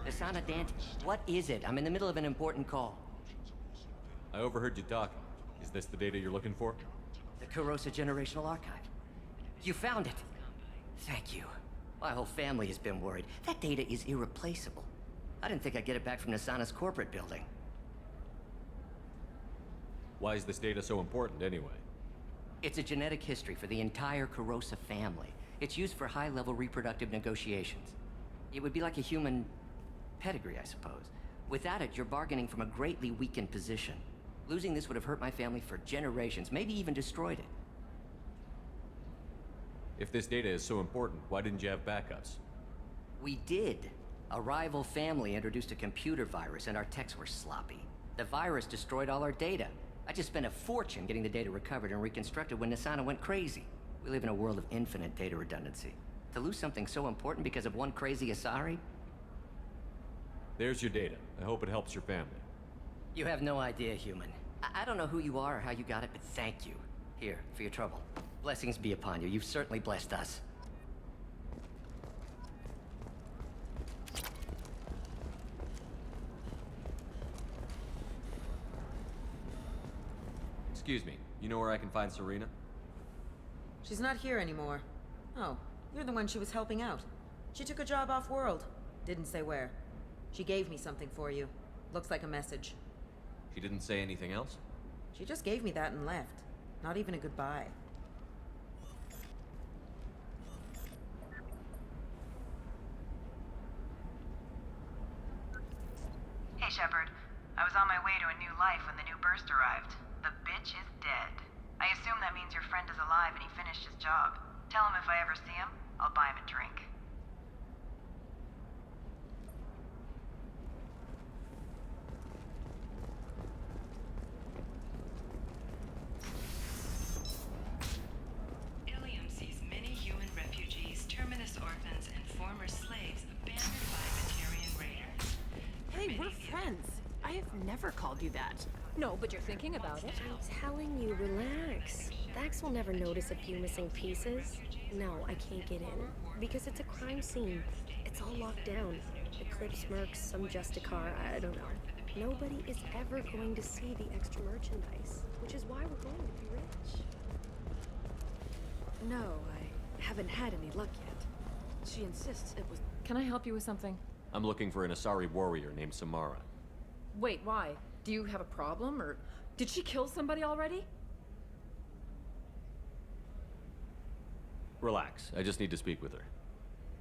Asana Dante, what is it? I'm in the middle of an important call. I overheard you talking. Is this the data you're looking for? The Kurosa Generational Archive. You found it. Thank you. My whole family has been worried. That data is irreplaceable. I didn't think I'd get it back from Nasana's corporate building. Why is this data so important, anyway? It's a genetic history for the entire Kurosa family. It's used for high-level reproductive negotiations. It would be like a human pedigree, I suppose. Without it, you're bargaining from a greatly weakened position. Losing this would have hurt my family for generations, maybe even destroyed it. If this data is so important, why didn't you have backups? We did. A rival family introduced a computer virus and our techs were sloppy. The virus destroyed all our data. I just spent a fortune getting the data recovered and reconstructed when Nasana went crazy. We live in a world of infinite data redundancy. To lose something so important because of one crazy Asari? There's your data. I hope it helps your family. You have no idea, human. I don't know who you are or how you got it, but thank you. Here, for your trouble. Blessings be upon you. You've certainly blessed us. Excuse me, you know where I can find Serena? She's not here anymore. Oh, you're the one she was helping out. She took a job off-world. Didn't say where. She gave me something for you. Looks like a message. She didn't say anything else? She just gave me that and left. Not even a goodbye. Hey, Shepard. I was on my way to a new life when the new burst arrived. The bitch is dead. I assume that means your friend is alive and he finished his job. Tell him if I ever see him, I'll buy him a drink. Ilium sees many human refugees, terminus orphans, and former slaves abandoned by Batarian raiders. Hey, we're friends. I have never called you that. No, but you're thinking about it. I'm telling you, relax. Dax will never notice a few missing pieces. No, I can't get in. Because it's a crime scene. It's all locked down. Eclipse mercs, some Justicar, I don't know. Nobody is ever going to see the extra merchandise. Which is why we're going to be rich. No, I haven't had any luck yet. She insists it was... Can I help you with something? I'm looking for an Asari warrior named Samara. Wait, why? Do you have a problem, or did she kill somebody already? Relax, I just need to speak with her.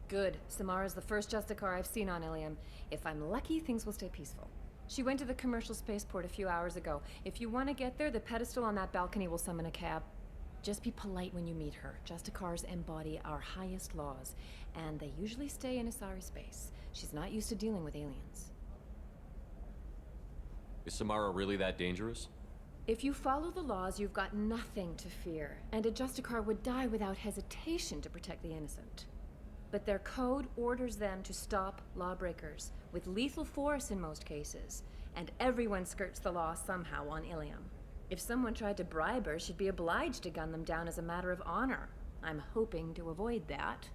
Good. Samara's the first Justicar I've seen on Ilium. If I'm lucky, things will stay peaceful. She went to the commercial spaceport a few hours ago. If you want to get there, the pedestal on that balcony will summon a cab. Just be polite when you meet her. Justicars embody our highest laws, and they usually stay in Asari space. She's not used to dealing with aliens. Is Samara really that dangerous? If you follow the laws, you've got nothing to fear, and a Justicar would die without hesitation to protect the innocent. But their code orders them to stop lawbreakers, with lethal force in most cases, and everyone skirts the law somehow on Ilium. If someone tried to bribe her, she'd be obliged to gun them down as a matter of honor. I'm hoping to avoid that.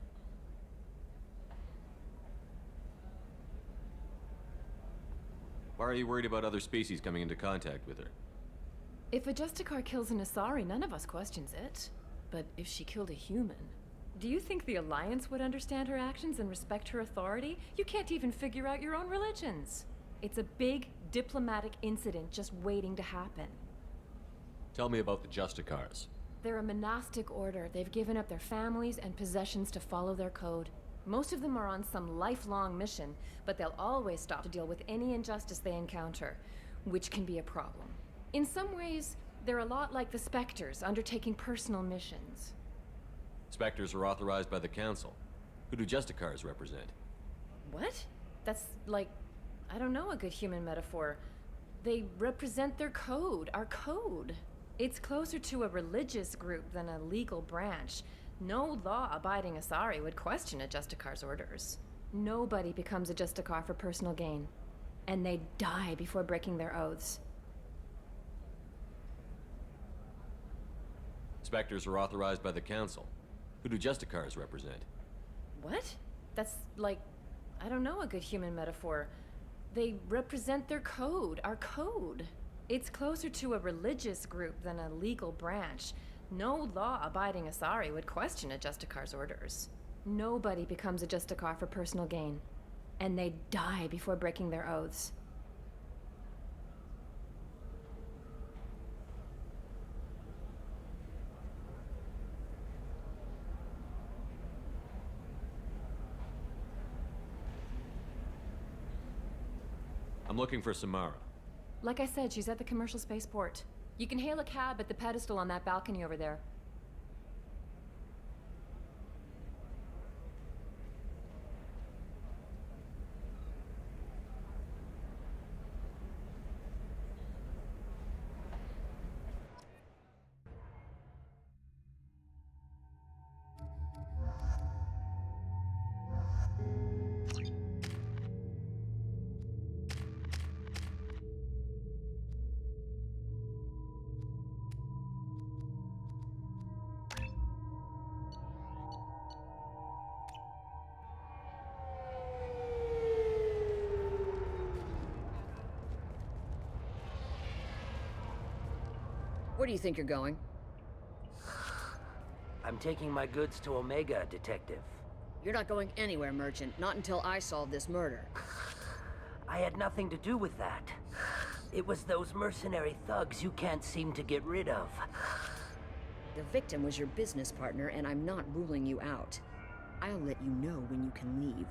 Why are you worried about other species coming into contact with her? If a Justicar kills an Asari, none of us questions it. But if she killed a human, do you think the Alliance would understand her actions and respect her authority? You can't even figure out your own religions. It's a big diplomatic incident just waiting to happen. Tell me about the Justicars. They're a monastic order. They've given up their families and possessions to follow their code. Most of them are on some lifelong mission, but they'll always stop to deal with any injustice they encounter, which can be a problem. In some ways, they're a lot like the Spectres, undertaking personal missions. Spectres are authorized by the Council. Who do Justicars represent? What? That's like, I don't know, a good human metaphor. They represent their code, our code. It's closer to a religious group than a legal branch. No law-abiding Asari would question a Justicar's orders. Nobody becomes a Justicar for personal gain. And they die before breaking their oaths. Spectres are authorized by the Council. Who do Justicars represent? What? That's like I don't know a good human metaphor. They represent their code, our code. It's closer to a religious group than a legal branch. No law-abiding Asari would question a Justicar's orders. Nobody becomes a Justicar for personal gain. And they die before breaking their oaths. I'm looking for Samara. Like I said, she's at the commercial spaceport. You can hail a cab at the pedestal on that balcony over there. Where do you think you're going? I'm taking my goods to Omega, Detective. You're not going anywhere, Merchant. Not until I solve this murder. I had nothing to do with that. It was those mercenary thugs you can't seem to get rid of. The victim was your business partner, and I'm not ruling you out. I'll let you know when you can leave.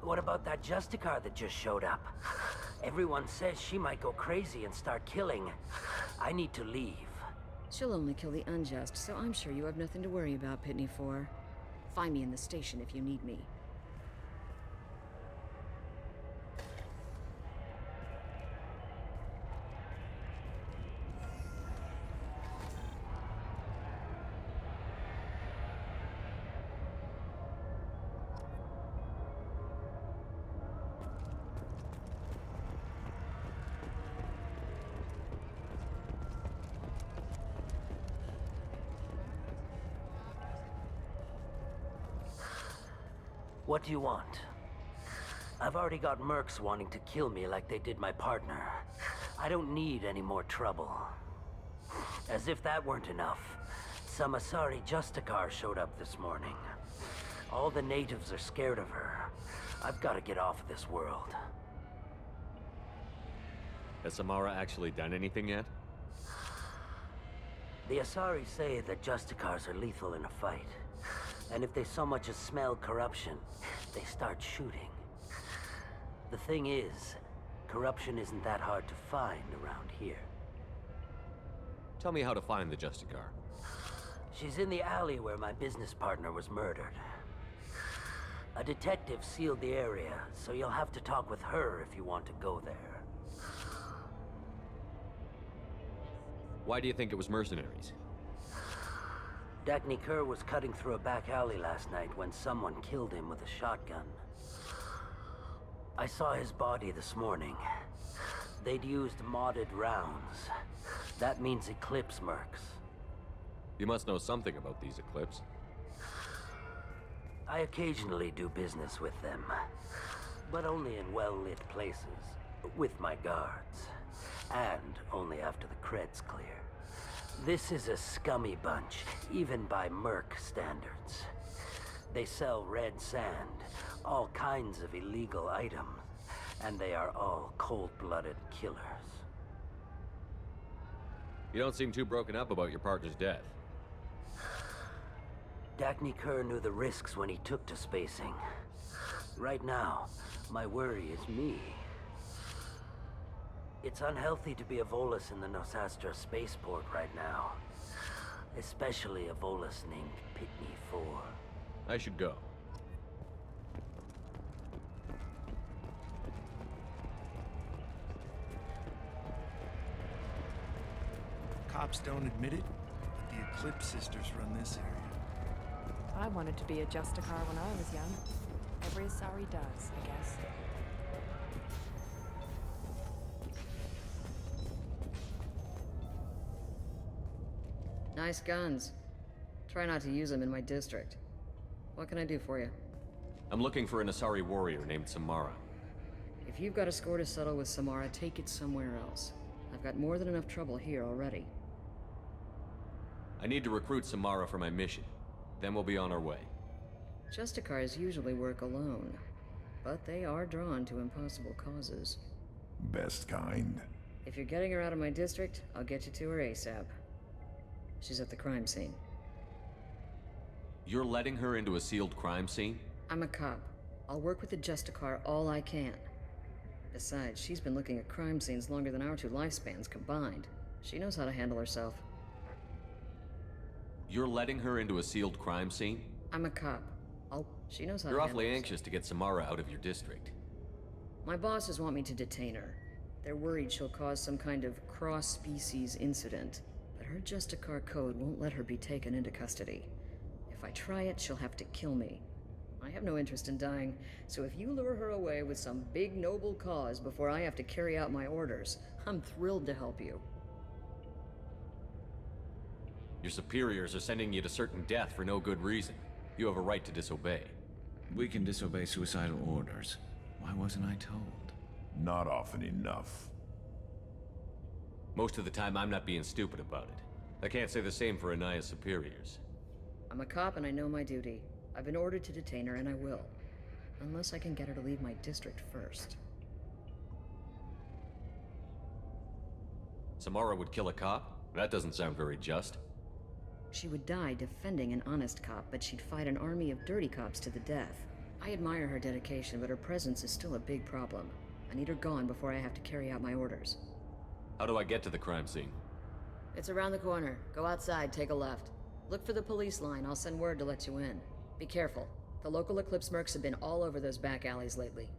What about that Justicar that just showed up? Everyone says she might go crazy and start killing. I need to leave. She'll only kill the unjust, so I'm sure you have nothing to worry about, Pitney 4. Find me in the station if you need me. What do you want? I've already got mercs wanting to kill me like they did my partner. I don't need any more trouble. As if that weren't enough, some Asari Justicar showed up this morning. All the natives are scared of her. I've got to get off of this world. Has Samara actually done anything yet? The Asari say that Justicars are lethal in a fight. And if they so much as smell corruption, they start shooting. The thing is, corruption isn't that hard to find around here. Tell me how to find the Justicar. She's in the alley where my business partner was murdered. A detective sealed the area, so you'll have to talk with her if you want to go there. Why do you think it was mercenaries? Dagny Kerr was cutting through a back alley last night when someone killed him with a shotgun. I saw his body this morning. They'd used modded rounds. That means Eclipse mercs. You must know something about these Eclipse. I occasionally do business with them, but only in well-lit places, with my guards, and only after the cred's clear. This is a scummy bunch, even by merc standards. They sell red sand, all kinds of illegal items, and they are all cold-blooded killers. You don't seem too broken up about your partner's death. Dagny Kerr knew the risks when he took to spacing. Right now, my worry is me. It's unhealthy to be a Volus in the Nosastra spaceport right now. Especially a Volus named Pitney 4. I should go. Cops don't admit it, but the Eclipse sisters run this area. I wanted to be a Justicar when I was young. Every Asari does, I guess. Nice guns. Try not to use them in my district. What can I do for you? I'm looking for an Asari warrior named Samara. If you've got a score to settle with Samara, take it somewhere else. I've got more than enough trouble here already. I need to recruit Samara for my mission. Then we'll be on our way. Justicars usually work alone, but they are drawn to impossible causes. Best kind. If you're getting her out of my district, I'll get you to her ASAP. She's at the crime scene. You're letting her into a sealed crime scene? I'm a cop. I'll work with the Justicar all I can. Besides, she's been looking at crime scenes longer than our two lifespans combined. She knows how to handle herself. You're letting her into a sealed crime scene? I'm a cop. She knows how You're to awfully handle anxious to get Samara out of your district. My bosses want me to detain her. They're worried she'll cause some kind of cross-species incident, but her Justicar code won't let her be taken into custody. If I try it, she'll have to kill me. I have no interest in dying, so if you lure her away with some big noble cause before I have to carry out my orders, I'm thrilled to help you. Your superiors are sending you to certain death for no good reason. You have a right to disobey. We can disobey suicidal orders. Why wasn't I told? Not often enough. Most of the time, I'm not being stupid about it. I can't say the same for Anaya's superiors. I'm a cop and I know my duty. I've been ordered to detain her and I will. Unless I can get her to leave my district first. Samara would kill a cop? That doesn't sound very just. She would die defending an honest cop, but she'd fight an army of dirty cops to the death. I admire her dedication, but her presence is still a big problem. I need her gone before I have to carry out my orders. How do I get to the crime scene? It's around the corner. Go outside, take a left. Look for the police line. I'll send word to let you in. Be careful. The local Eclipse mercs have been all over those back alleys lately.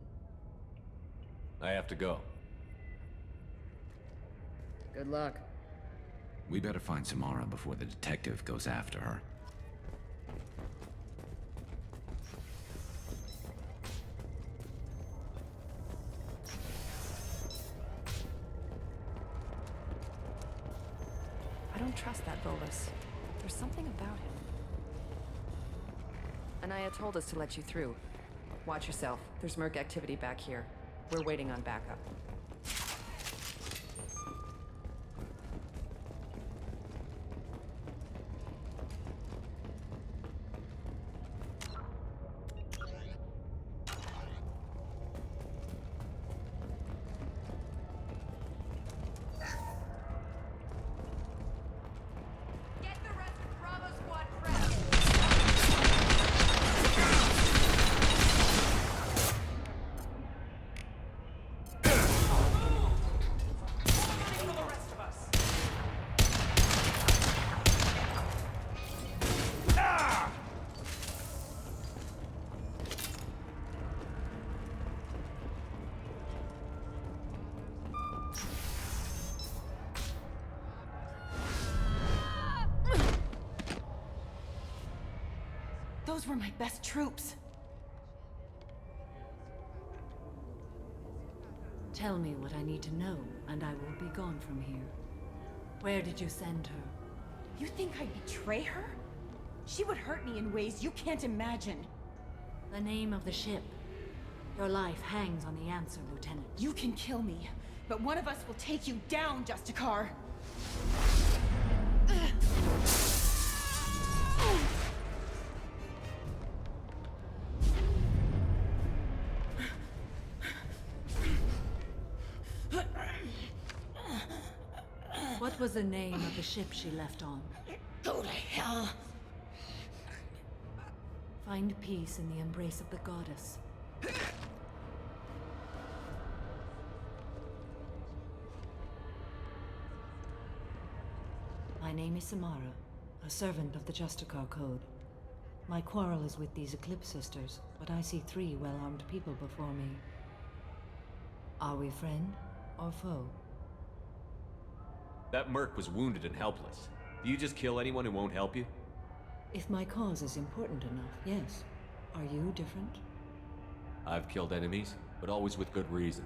I have to go. Good luck. We better find Samara before the detective goes after her. I don't trust that Volus. There's something about him. Anaya told us to let you through. Watch yourself. There's merc activity back here. We're waiting on backup. Those were my best troops. Tell me what I need to know, and I will be gone from here. Where did you send her? You think I'd betray her? She would hurt me in ways you can't imagine. The name of the ship. Your life hangs on the answer, Lieutenant. You can kill me, but one of us will take you down, Justicar. What was the name of the ship she left on? Go to hell. Find peace in the embrace of the goddess. My name is Samara, a servant of the Justicar Code. My quarrel is with these Eclipse Sisters, but I see 3 well-armed people before me. Are we friend or foe? That merc was wounded and helpless. Do you just kill anyone who won't help you? If my cause is important enough, yes. Are you different? I've killed enemies, but always with good reason.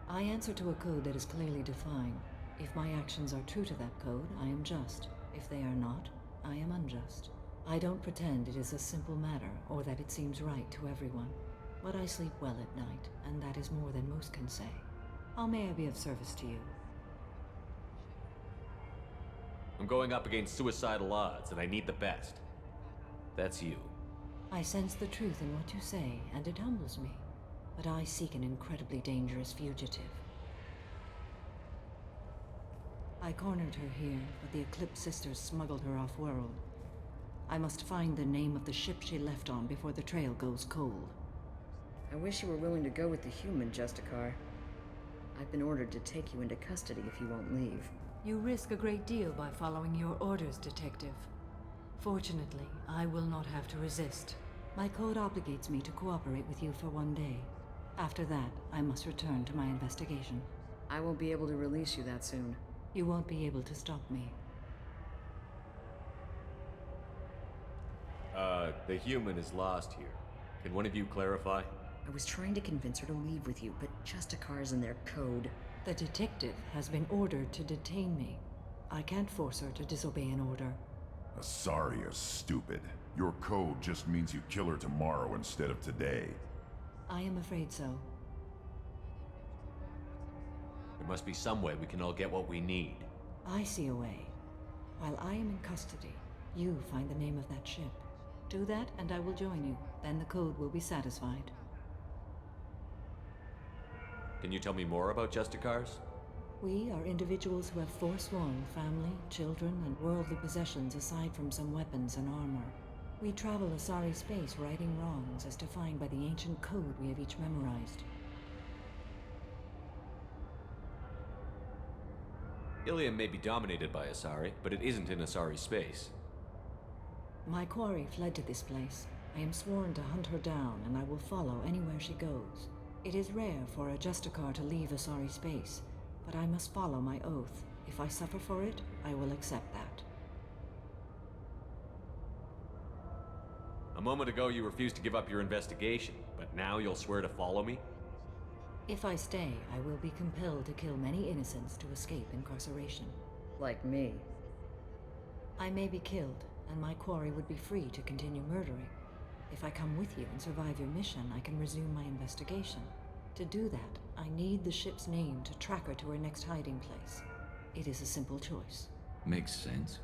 I answer to a code that is clearly defined. If my actions are true to that code, I am just. If they are not, I am unjust. I don't pretend it is a simple matter or that it seems right to everyone, but I sleep well at night, and that is more than most can say. How may I be of service to you? I'm going up against suicidal odds, and I need the best. That's you. I sense the truth in what you say, and it humbles me. But I seek an incredibly dangerous fugitive. I cornered her here, but the Eclipse Sisters smuggled her off-world. I must find the name of the ship she left on before the trail goes cold. I wish you were willing to go with the human, Justicar. I've been ordered to take you into custody if you won't leave. You risk a great deal by following your orders, Detective. Fortunately, I will not have to resist. My code obligates me to cooperate with you for 1 day. After that, I must return to my investigation. I won't be able to release you that soon. You won't be able to stop me. The human is lost here. Can one of you clarify? I was trying to convince her to leave with you, but Justicar's in their code. The detective has been ordered to detain me. I can't force her to disobey an order. Asari is stupid. Your code just means you kill her tomorrow instead of today. I am afraid so. There must be some way we can all get what we need. I see a way. While I am in custody, you find the name of that ship. Do that, and I will join you. Then the code will be satisfied. Can you tell me more about Justicars? We are individuals who have forsworn family, children, and worldly possessions aside from some weapons and armor. We travel Asari space righting wrongs as defined by the ancient code we have each memorized. Ilium may be dominated by Asari, but it isn't in Asari space. My quarry fled to this place. I am sworn to hunt her down, and I will follow anywhere she goes. It is rare for a Justicar to leave Asari space, but I must follow my oath. If I suffer for it, I will accept that. A moment ago you refused to give up your investigation, but now you'll swear to follow me? If I stay, I will be compelled to kill many innocents to escape incarceration. Like me. I may be killed, and my quarry would be free to continue murdering. If I come with you and survive your mission, I can resume my investigation. To do that, I need the ship's name to track her to her next hiding place. It is a simple choice. Makes sense.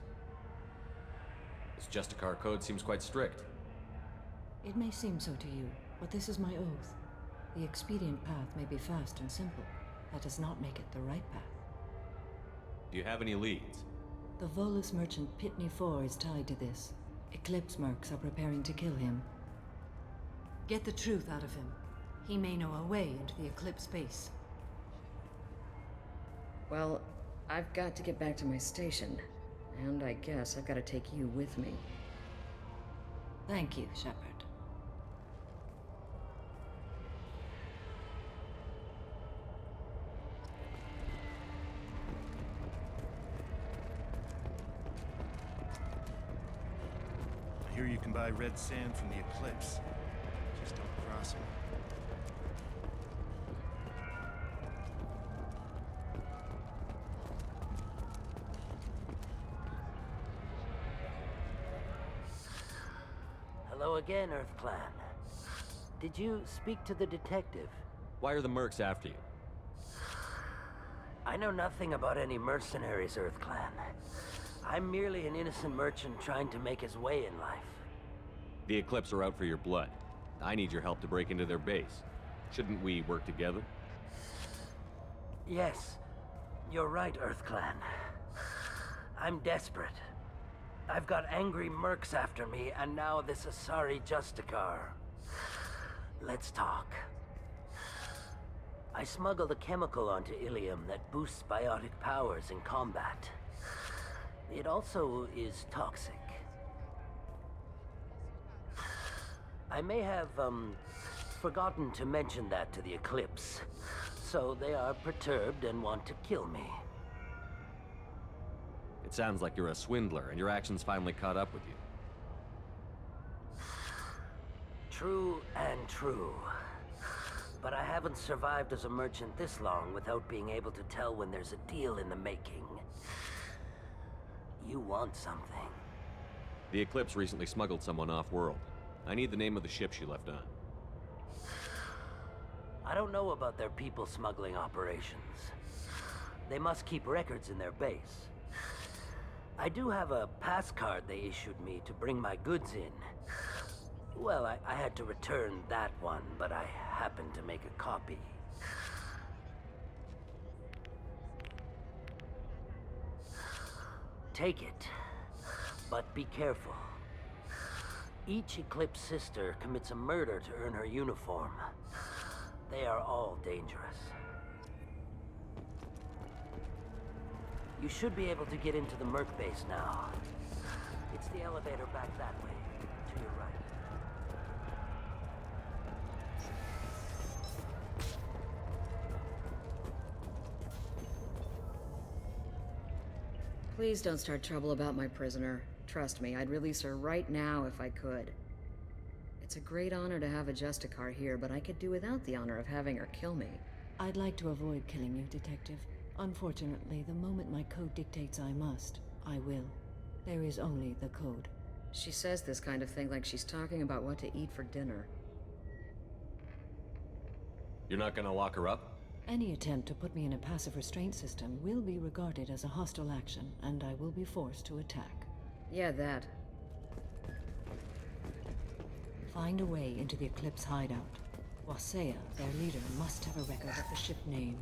This Justicar code seems quite strict. It may seem so to you, but this is my oath. The expedient path may be fast and simple. That does not make it the right path. Do you have any leads? The Volus merchant Pitney IV is tied to this. Eclipse mercs are preparing to kill him. Get the truth out of him. He may know a way into the Eclipse base. Well, I've got to get back to my station. And I guess I've got to take you with me. Thank you, Shepard. I hear you can buy red sand from the Eclipse. Just don't cross them. Hello again, Earth Clan. Did you speak to the detective? Why are the mercs after you? I know nothing about any mercenaries, Earth Clan. I'm merely an innocent merchant trying to make his way in life. The Eclipse are out for your blood. I need your help to break into their base. Shouldn't we work together? Yes, you're right, Earth Clan. I'm desperate. I've got angry mercs after me, and now this Asari Justicar. Let's talk. I smuggled a chemical onto Ilium that boosts biotic powers in combat. It also is toxic. I may have, forgotten to mention that to the Eclipse, so they are perturbed and want to kill me. It sounds like you're a swindler, and your actions finally caught up with you. True and true. But I haven't survived as a merchant this long without being able to tell when there's a deal in the making. You want something. The Eclipse recently smuggled someone off-world. I need the name of the ship she left on. I don't know about their people smuggling operations. They must keep records in their base. I do have a pass card they issued me to bring my goods in. Well, I had to return that one, but I happened to make a copy. Take it, but be careful. Each Eclipse sister commits a murder to earn her uniform. They are all dangerous. You should be able to get into the Merc base now. It's the elevator back that way, to your right. Please don't start trouble about my prisoner. Trust me, I'd release her right now if I could. It's a great honor to have a Justicar here, but I could do without the honor of having her kill me. I'd like to avoid killing you, Detective. Unfortunately, the moment my code dictates I must, I will. There is only the code. She says this kind of thing like she's talking about what to eat for dinner. You're not gonna lock her up? Any attempt to put me in a passive restraint system will be regarded as a hostile action, and I will be forced to attack. Yeah, that. Find a way into the Eclipse hideout. Wasea, their leader, must have a record of the ship name.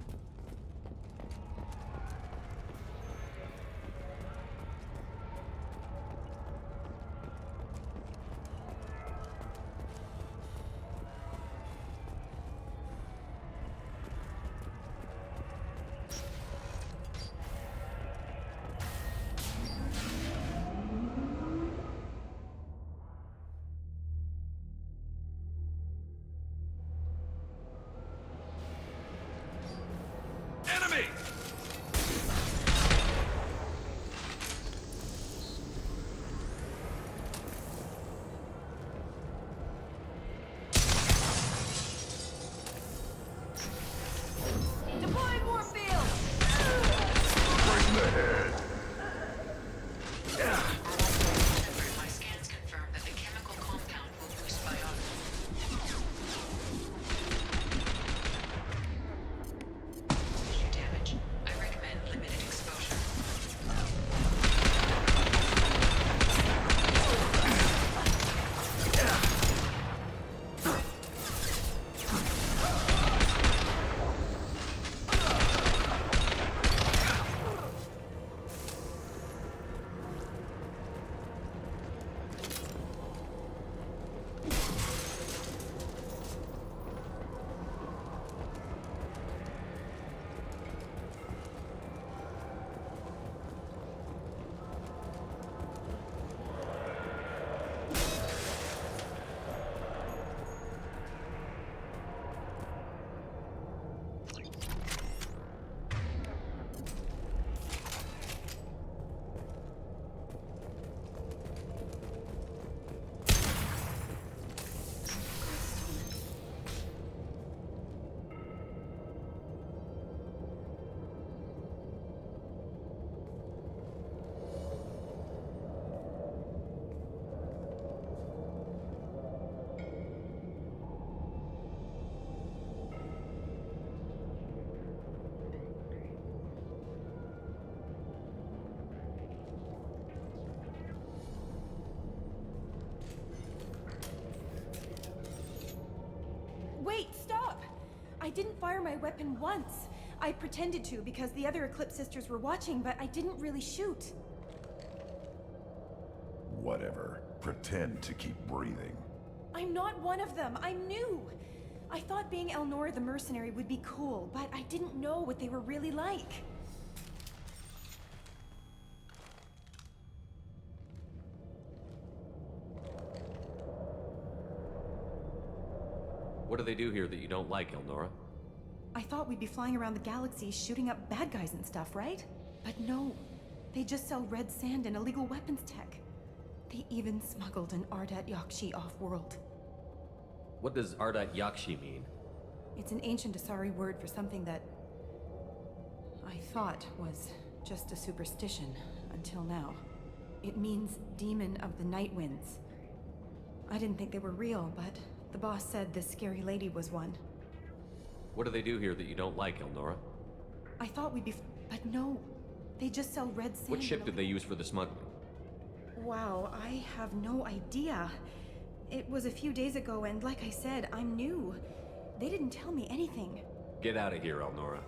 Wait, stop! I didn't fire my weapon once. I pretended to because the other Eclipse sisters were watching, but I didn't really shoot. Whatever. Pretend to keep breathing. I'm not one of them. I'm new. I thought being Elnora the mercenary would be cool, but I didn't know what they were really like. What do they do here that you don't like, Elnora? I thought we'd be flying around the galaxy shooting up bad guys and stuff, right? But no. They just sell red sand and illegal weapons tech. They even smuggled an Ardat Yakshi off-world. What does Ardat Yakshi mean? It's an ancient Asari word for something that I thought was just a superstition until now. It means Demon of the Night Winds. I didn't think they were real, but the boss said this scary lady was one. What do they do here that you don't like, Elnora? I thought we'd be but no. They just sell red sand. What ship did they use for the smuggling? Wow, I have no idea. It was a few days ago, and like I said, I'm new. They didn't tell me anything. Get out of here, Elnora.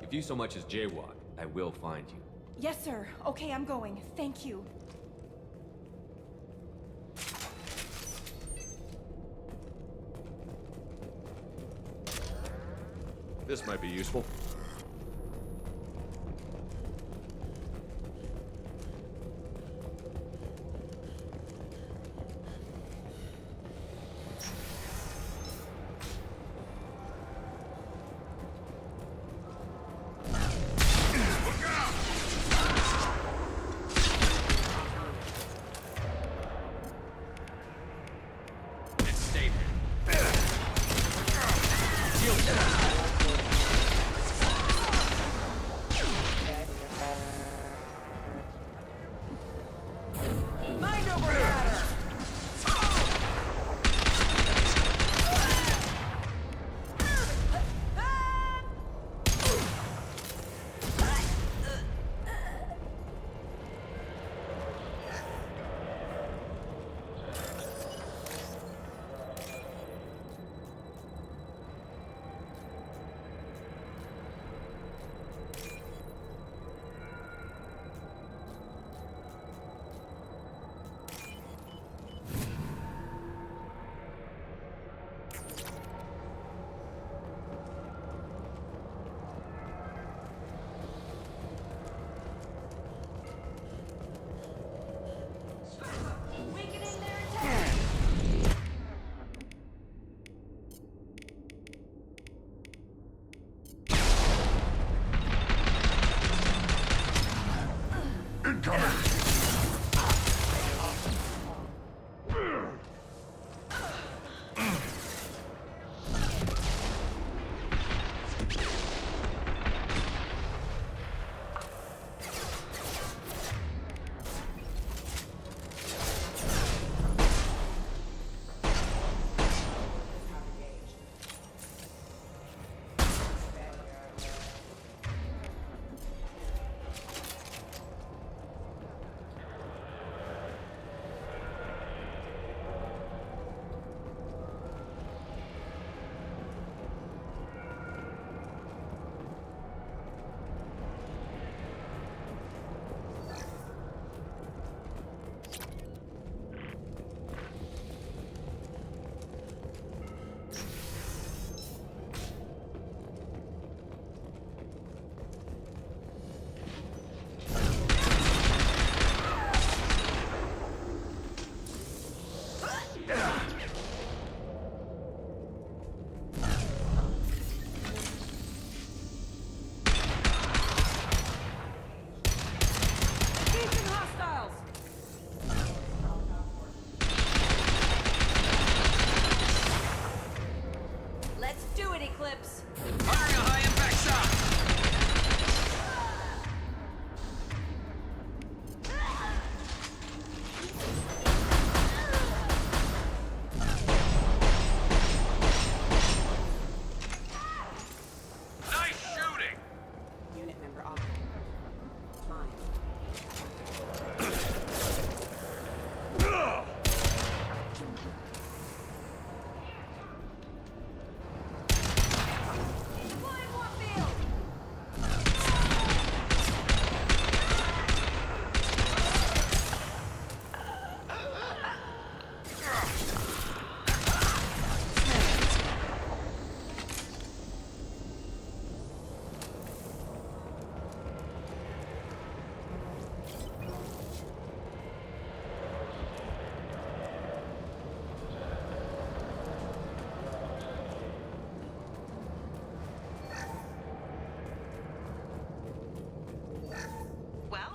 If you so much as jaywalk, I will find you. Yes, sir. Okay, I'm going. Thank you. This might be useful.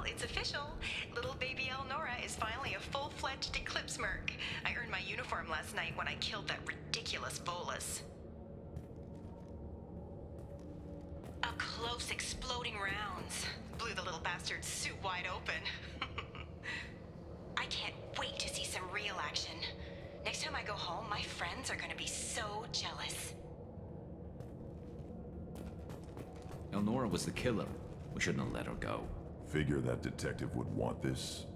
It's official. Little baby Elnora is finally a full-fledged Eclipse merc. I earned my uniform last night when I killed that ridiculous bolus. Up close, exploding rounds. Blew the little bastard's suit wide open. wait to see some real action. Next time I go home, my friends are gonna be so jealous. Elnora was the killer. We shouldn't have let her go. Figure that detective would want this.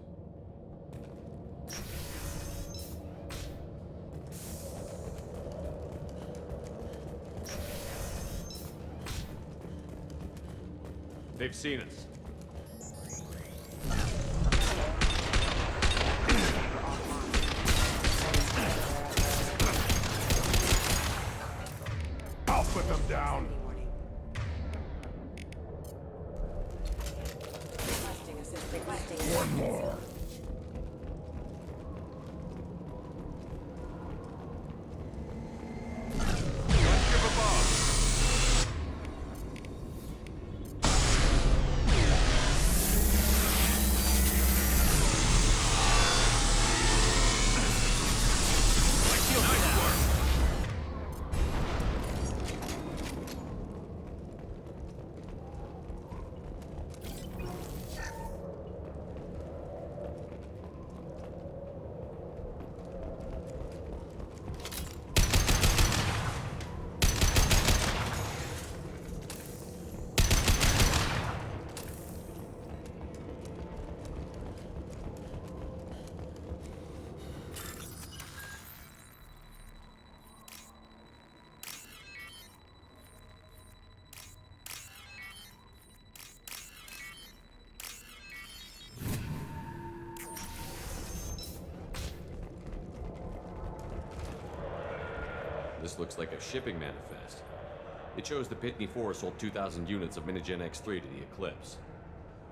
They've seen us. I'll put them down. One more. This looks like a shipping manifest. It shows the Pitney 4 sold 2,000 units of Minigen X3 to the Eclipse,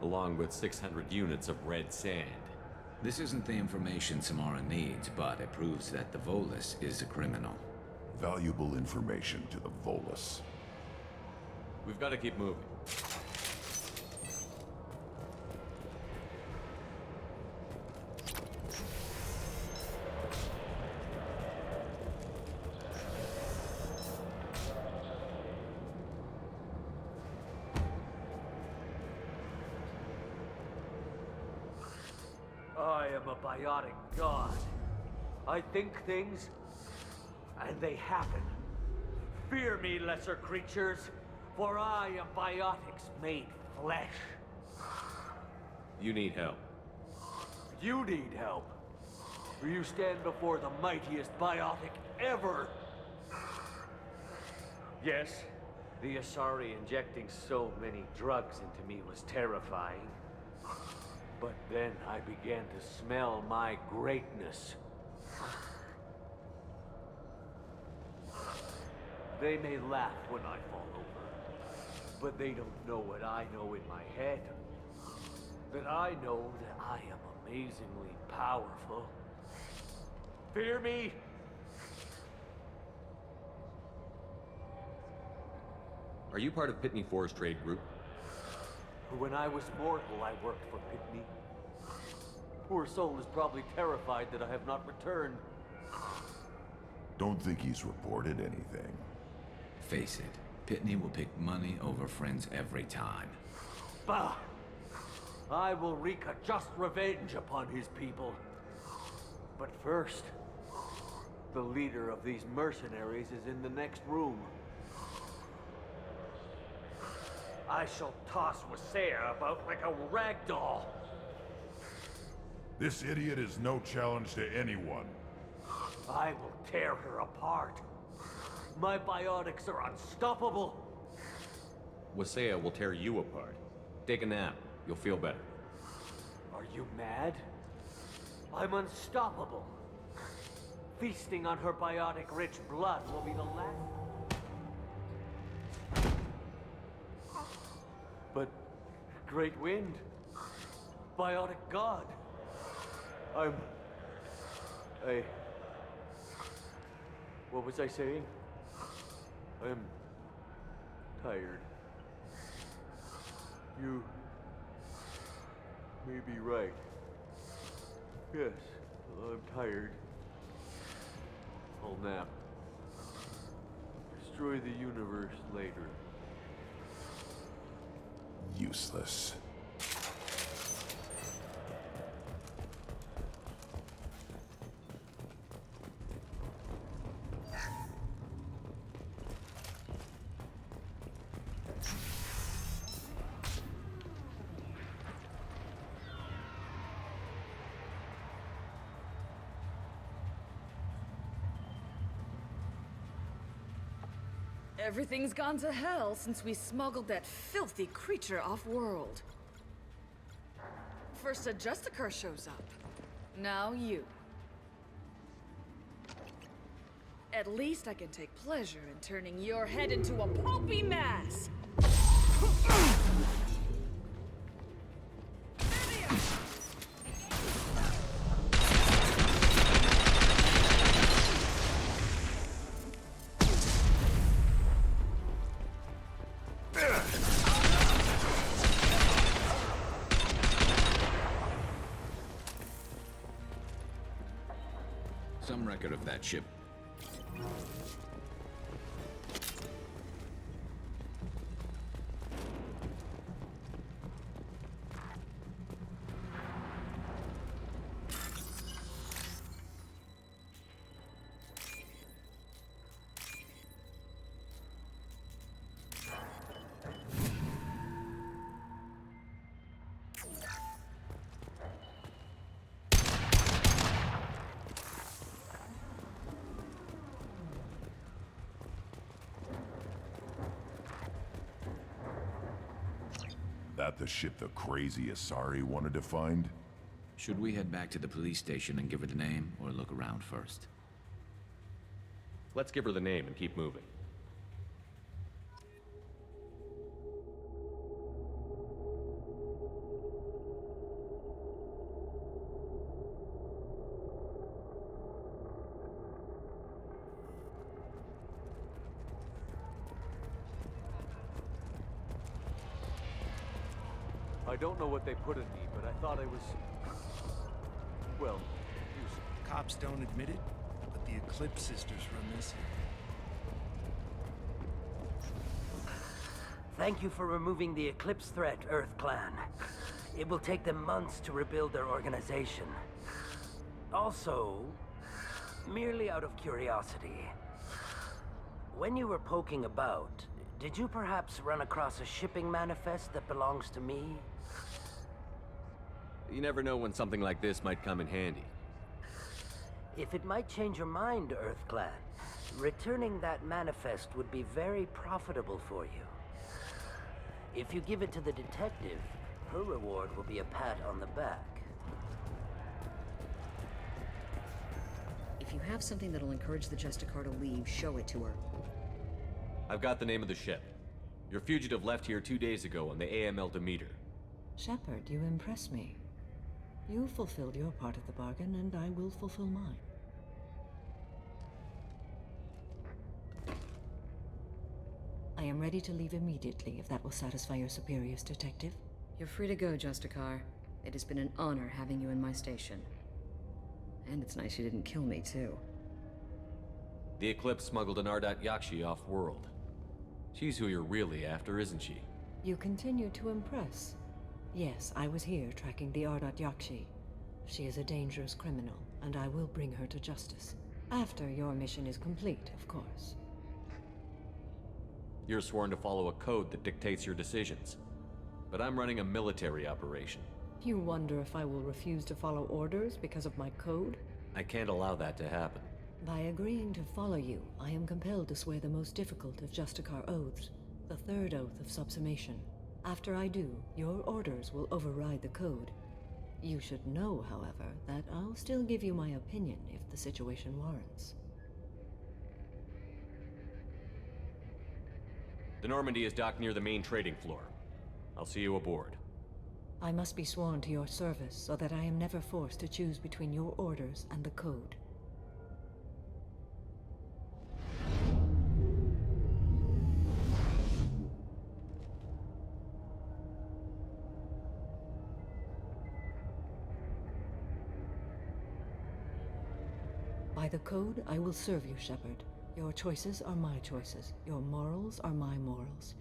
along with 600 units of red sand. This isn't the information Samara needs, but it proves that the Volus is a criminal. Valuable information to the Volus. We've got to keep moving. I am a biotic god. I think things, and they happen. Fear me, lesser creatures, for I am biotics made flesh. You need help. You need help. For you stand before the mightiest biotic ever. Yes, the Asari injecting so many drugs into me was terrifying. But then I began to smell my greatness. They may laugh when I fall over, but they don't know what I know in my head. That I know that I am amazingly powerful. Fear me? Are you part of Pitney 4's trade group? When I was mortal, I worked for Pitney. Poor soul is probably terrified that I have not returned. Don't think he's reported anything. Face it, Pitney will pick money over friends every time. Bah! I will wreak a just revenge upon his people. But first, the leader of these mercenaries is in the next room. I shall toss Wasea about like a rag doll. This idiot is no challenge to anyone. I will tear her apart. My biotics are unstoppable. Wasea will tear you apart. Take a nap. You'll feel better. Are you mad? I'm unstoppable. Feasting on her biotic-rich blood will be the last... But... Great Wind... Biotic God... What was I saying? I'm... tired. You... may be right. Yes, I'm tired. I'll nap. Destroy the universe later. Useless. Everything's gone to hell since we smuggled that filthy creature off-world. First a Justicar shows up. Now you. At least I can take pleasure in turning your head into a pulpy mass! Some record of that ship. That the ship the crazy Asari wanted to find? Should we head back to the police station and give it a name, or look around first? Let's give her the name and keep moving. I don't know what they put in me, but I thought I was... well, useful. Cops don't admit it, but the Eclipse sisters run this here. Thank you for removing the Eclipse threat, Earth Clan. It will take them months to rebuild their organization. Also, merely out of curiosity, when you were poking about, did you perhaps run across a shipping manifest that belongs to me? You never know when something like this might come in handy. If it might change your mind, Earth Clan, returning that manifest would be very profitable for you. If you give it to the detective, her reward will be a pat on the back. If you have something that'll encourage the Justicar to leave, show it to her. I've got the name of the ship. Your fugitive left here 2 days ago on the AML Demeter. Shepard, you impress me. You fulfilled your part of the bargain, and I will fulfill mine. I am ready to leave immediately, if that will satisfy your superiors, Detective. You're free to go, Justicar. It has been an honor having you in my station. And it's nice you didn't kill me, too. The Eclipse smuggled an Ardat Yakshi off-world. She's who you're really after, isn't she? You continue to impress. Yes, I was here tracking the Ardat Yakshi. She is a dangerous criminal, and I will bring her to justice. After your mission is complete, of course. You're sworn to follow a code that dictates your decisions. But I'm running a military operation. You wonder if I will refuse to follow orders because of my code? I can't allow that to happen. By agreeing to follow you, I am compelled to swear the most difficult of Justicar oaths, the third oath of subsumation. After I do, your orders will override the code. You should know, however, that I'll still give you my opinion if the situation warrants. The Normandy is docked near the main trading floor. I'll see you aboard. I must be sworn to your service so that I am never forced to choose between your orders and the code. By the code, I will serve you, Shepard. Your choices are my choices. Your morals are my morals.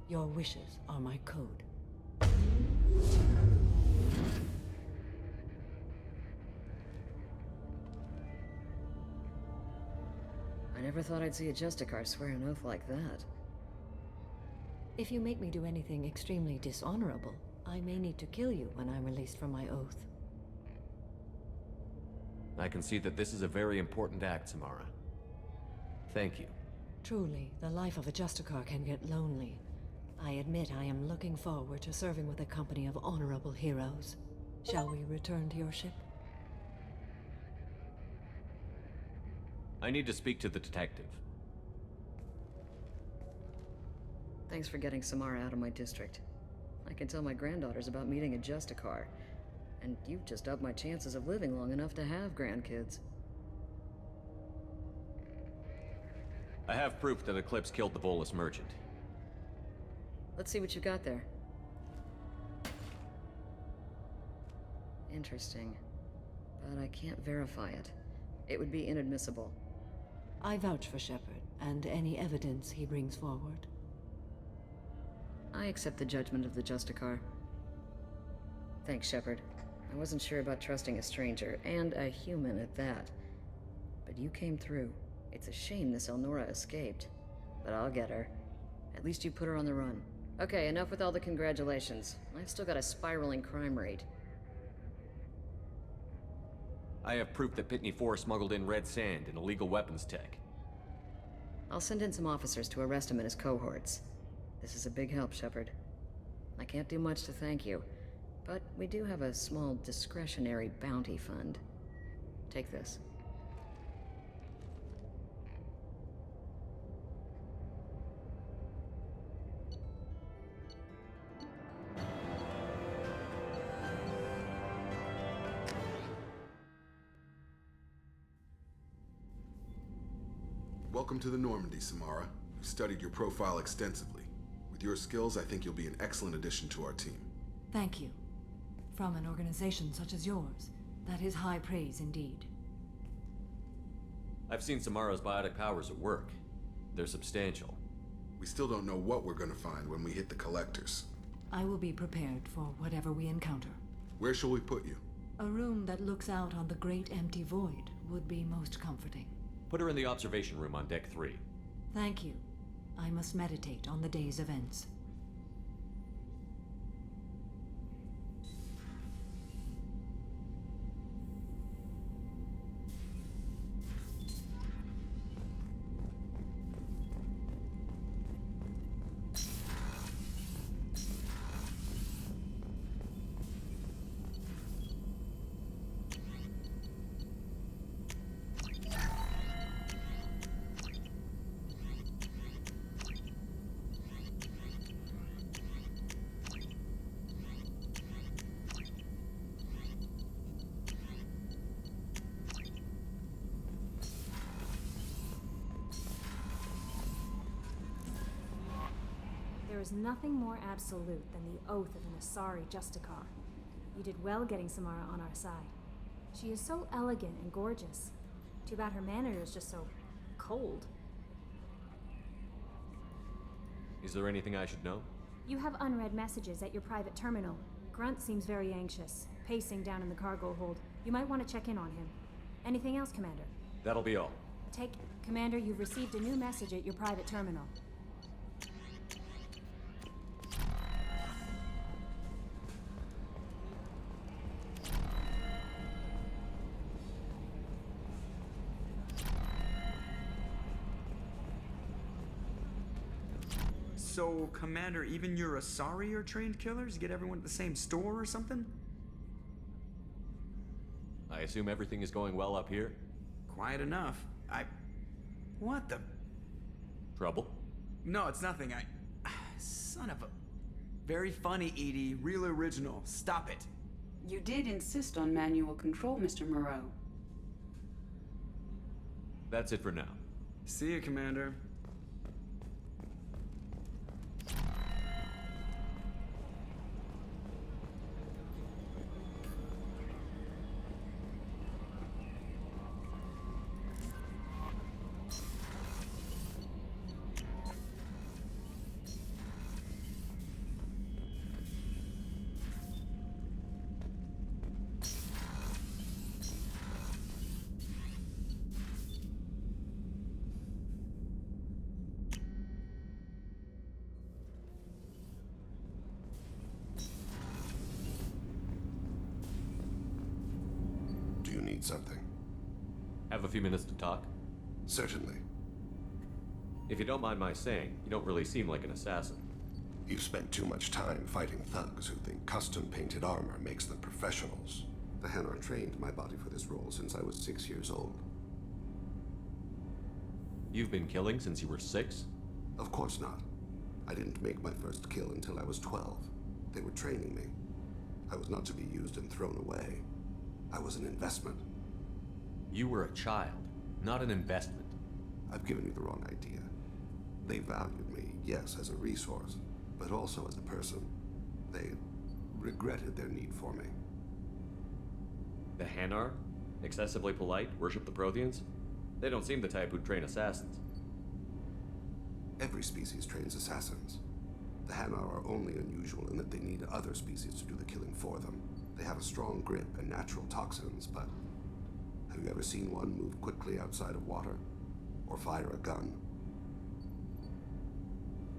Your wishes are my code. I never thought I'd see a Justicar swear an oath like that. If you make me do anything extremely dishonorable, I may need to kill you when I'm released from my oath. I can see that this is a very important act, Samara. Thank you. Truly, the life of a Justicar can get lonely. I admit I am looking forward to serving with a company of honorable heroes. Shall we return to your ship? I need to speak to the detective. Thanks for getting Samara out of my district. I can tell my granddaughters about meeting a Justicar. And you've just upped my chances of living long enough to have grandkids. I have proof that Eclipse killed the Volus merchant. Let's see what you got there. Interesting. But I can't verify it. It would be inadmissible. I vouch for Shepard, and any evidence he brings forward. I accept the judgment of the Justicar. Thanks, Shepard. I wasn't sure about trusting a stranger, and a human at that. But you came through. It's a shame this Elnora escaped. But I'll get her. At least you put her on the run. Okay, enough with all the congratulations. I've still got a spiraling crime rate. I have proof that Pitney 4 smuggled in red sand and illegal weapons tech. I'll send in some officers to arrest him and his cohorts. This is a big help, Shepard. I can't do much to thank you, but we do have a small discretionary bounty fund. Take this. Welcome to the Normandy, Samara. We've studied your profile extensively. With your skills, I think you'll be an excellent addition to our team. Thank you. From an organization such as yours, that is high praise indeed. I've seen Samara's biotic powers at work. They're substantial. We still don't know what we're gonna find when we hit the collectors. I will be prepared for whatever we encounter. Where shall we put you? A room that looks out on the great empty void would be most comforting. Put her in the observation room on deck 3. Thank you. I must meditate on the day's events. There is nothing more absolute than the oath of an Asari Justicar. You did well getting Samara on our side. She is so elegant and gorgeous. Too bad her manner is just so cold. Is there anything I should know? You have unread messages at your private terminal. Grunt seems very anxious, pacing down in the cargo hold. You might want to check in on him. Anything else, Commander? That'll be all. Commander, you've received a new message at your private terminal. So, Commander, even your Asari are trained killers? Get everyone at the same store or something? I assume everything is going well up here? Quiet enough. What the? Trouble? No, it's nothing. Son of a... Very funny, Edie. Real original. Stop it. You did insist on manual control, Mr. Moreau. That's it for now. See you, Commander. Something. Have a few minutes to talk? Certainly. If you don't mind my saying, you don't really seem like an assassin. You've spent too much time fighting thugs who think custom-painted armor makes them professionals. The Hanar trained my body for this role since I was 6 years old. You've been killing since you were 6? Of course not. I didn't make my first kill until I was 12. They were training me. I was not to be used and thrown away. I was an investment. You were a child, not an investment. I've given you the wrong idea. They valued me, yes, as a resource, but also as a person. They regretted their need for me. The Hanar? Excessively polite, worship the Protheans? They don't seem the type who'd train assassins. Every species trains assassins. The Hanar are only unusual in that they need other species to do the killing for them. They have a strong grip and natural toxins, but have you ever seen one move quickly outside of water? Or fire a gun?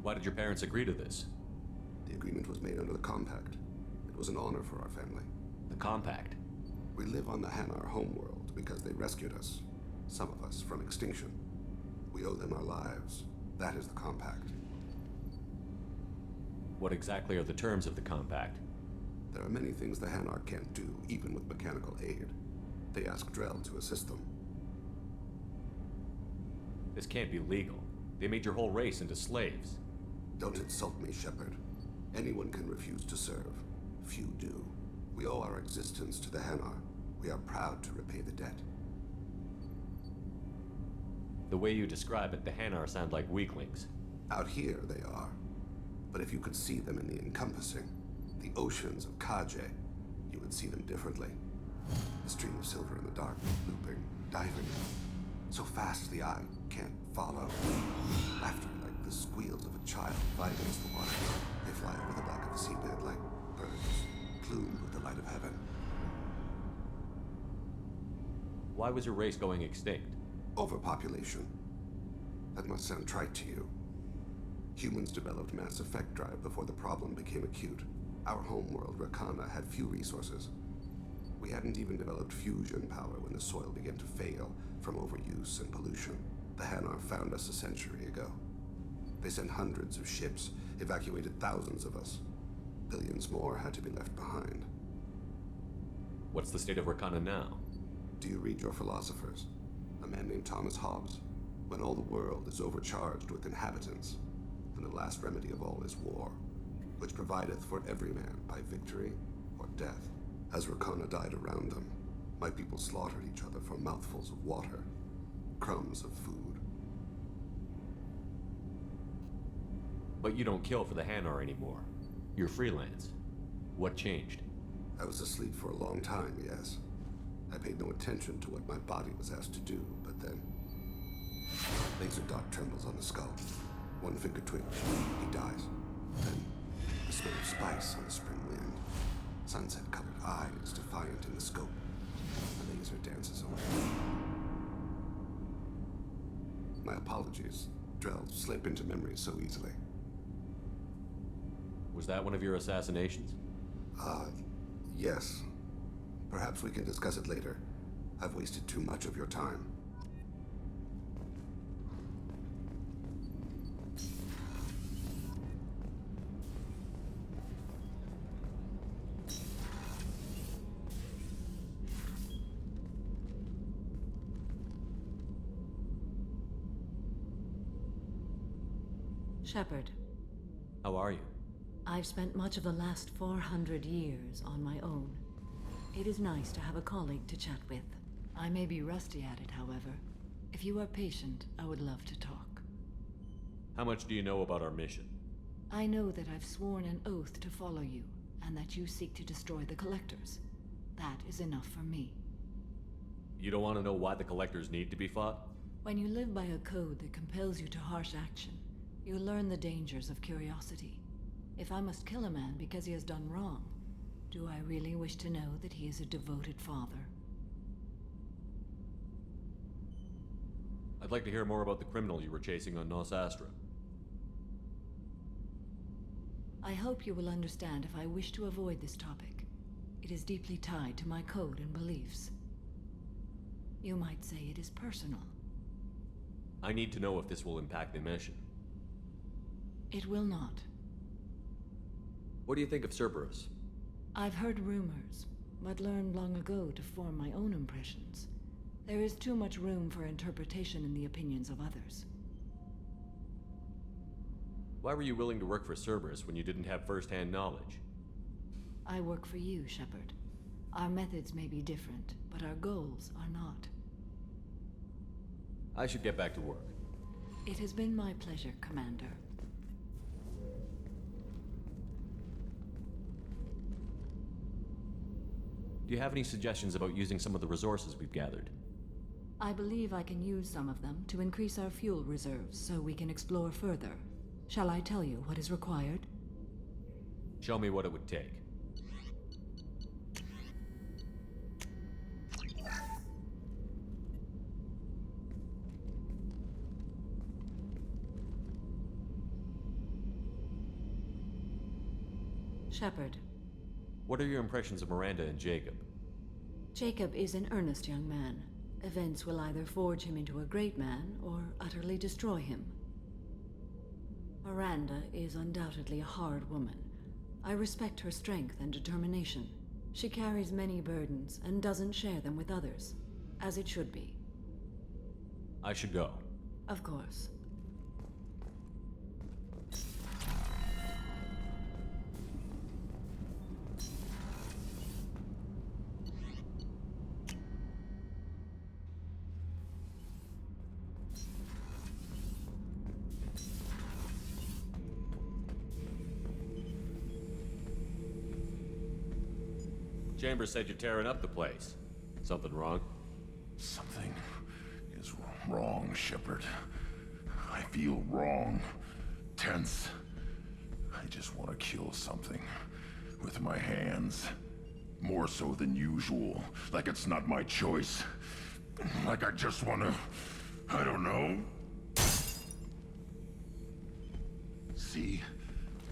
Why did your parents agree to this? The agreement was made under the Compact. It was an honor for our family. The Compact? We live on the Hanar homeworld because they rescued us. Some of us from extinction. We owe them our lives. That is the Compact. What exactly are the terms of the Compact? There are many things the Hanar can't do, even with mechanical aid. They ask Drell to assist them. This can't be legal. They made your whole race into slaves. Don't insult me, Shepard. Anyone can refuse to serve. Few do. We owe our existence to the Hanar. We are proud to repay the debt. The way you describe it, the Hanar sound like weaklings. Out here, they are. But if you could see them in the encompassing, the oceans of Kaje, you would see them differently. A stream of silver in the dark, looping, diving. So fast the eye can't follow. Laughter like the squeals of a child fighting against the water. They fly over the back of the seabed like birds, plumed with the light of heaven. Why was your race going extinct? Overpopulation. That must sound trite to you. Humans developed mass effect drive before the problem became acute. Our homeworld, Rakana, had few resources. We hadn't even developed fusion power when the soil began to fail from overuse and pollution. The Hanar found us a century ago. They sent hundreds of ships, evacuated thousands of us. Billions more had to be left behind. What's the state of Rakana now? Do you read your philosophers? A man named Thomas Hobbes. When all the world is overcharged with inhabitants, then the last remedy of all is war, which provideth for every man by victory or death. As Rakana died around them, my people slaughtered each other for mouthfuls of water, crumbs of food. But you don't kill for the Hanar anymore. You're freelance. What changed? I was asleep for a long time, yes. I paid no attention to what my body was asked to do, but then... Laser dot trembles on the skull. One finger twitch. He dies. Then, the smell of spice on the spring wind. Sunset-colored eyes defiant in the scope. The laser dances away. My apologies. Drell slip into memory so easily. Was that one of your assassinations? Yes. Perhaps we can discuss it later. I've wasted too much of your time. Shepard. How are you? I've spent much of the last 400 years on my own. It is nice to have a colleague to chat with. I may be rusty at it, however. If you are patient, I would love to talk. How much do you know about our mission? I know that I've sworn an oath to follow you, and that you seek to destroy the Collectors. That is enough for me. You don't want to know why the Collectors need to be fought? When you live by a code that compels you to harsh action, you learn the dangers of curiosity. If I must kill a man because he has done wrong, do I really wish to know that he is a devoted father? I'd like to hear more about the criminal you were chasing on Nos Astra. I hope you will understand if I wish to avoid this topic. It is deeply tied to my code and beliefs. You might say it is personal. I need to know if this will impact the mission. It will not. What do you think of Cerberus? I've heard rumors, but learned long ago to form my own impressions. There is too much room for interpretation in the opinions of others. Why were you willing to work for Cerberus when you didn't have first-hand knowledge? I work for you, Shepard. Our methods may be different, but our goals are not. I should get back to work. It has been my pleasure, Commander. Do you have any suggestions about using some of the resources we've gathered? I believe I can use some of them to increase our fuel reserves so we can explore further. Shall I tell you what is required? Show me what it would take. Shepard. What are your impressions of Miranda and Jacob? Jacob is an earnest young man. Events will either forge him into a great man or utterly destroy him. Miranda is undoubtedly a hard woman. I respect her strength and determination. She carries many burdens and doesn't share them with others, as it should be. I should go. Of course. Chambers said you're tearing up the place. Something wrong? Something is wrong, Shepard. I feel wrong. Tense. I just want to kill something. With my hands. More so than usual. Like it's not my choice. Like I just want to... I don't know. See?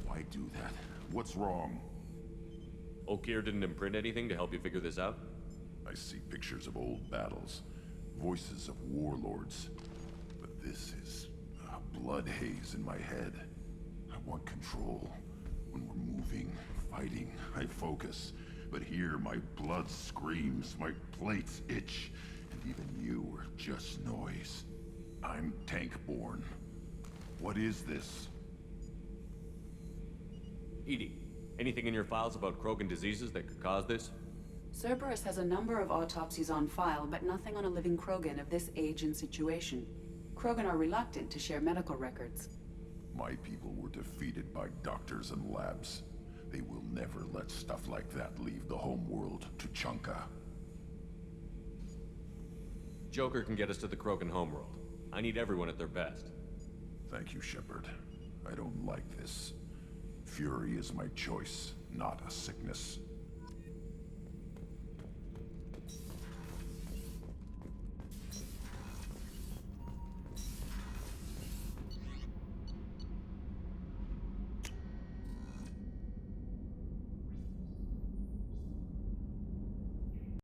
Why do that? What's wrong? Okeer didn't imprint anything to help you figure this out? I see pictures of old battles, voices of warlords. But this is a blood haze in my head. I want control. When we're moving, fighting, I focus. But here my blood screams, my plates itch, and even you are just noise. I'm tank-born. What is this? EDI, anything in your files about Krogan diseases that could cause this? Cerberus has a number of autopsies on file, but nothing on a living Krogan of this age and situation. Krogan are reluctant to share medical records. My people were defeated by doctors and labs. They will never let stuff like that leave the homeworld to Chunka. Joker can get us to the Krogan homeworld. I need everyone at their best. Thank you, Shepard. I don't like this. Fury is my choice, not a sickness.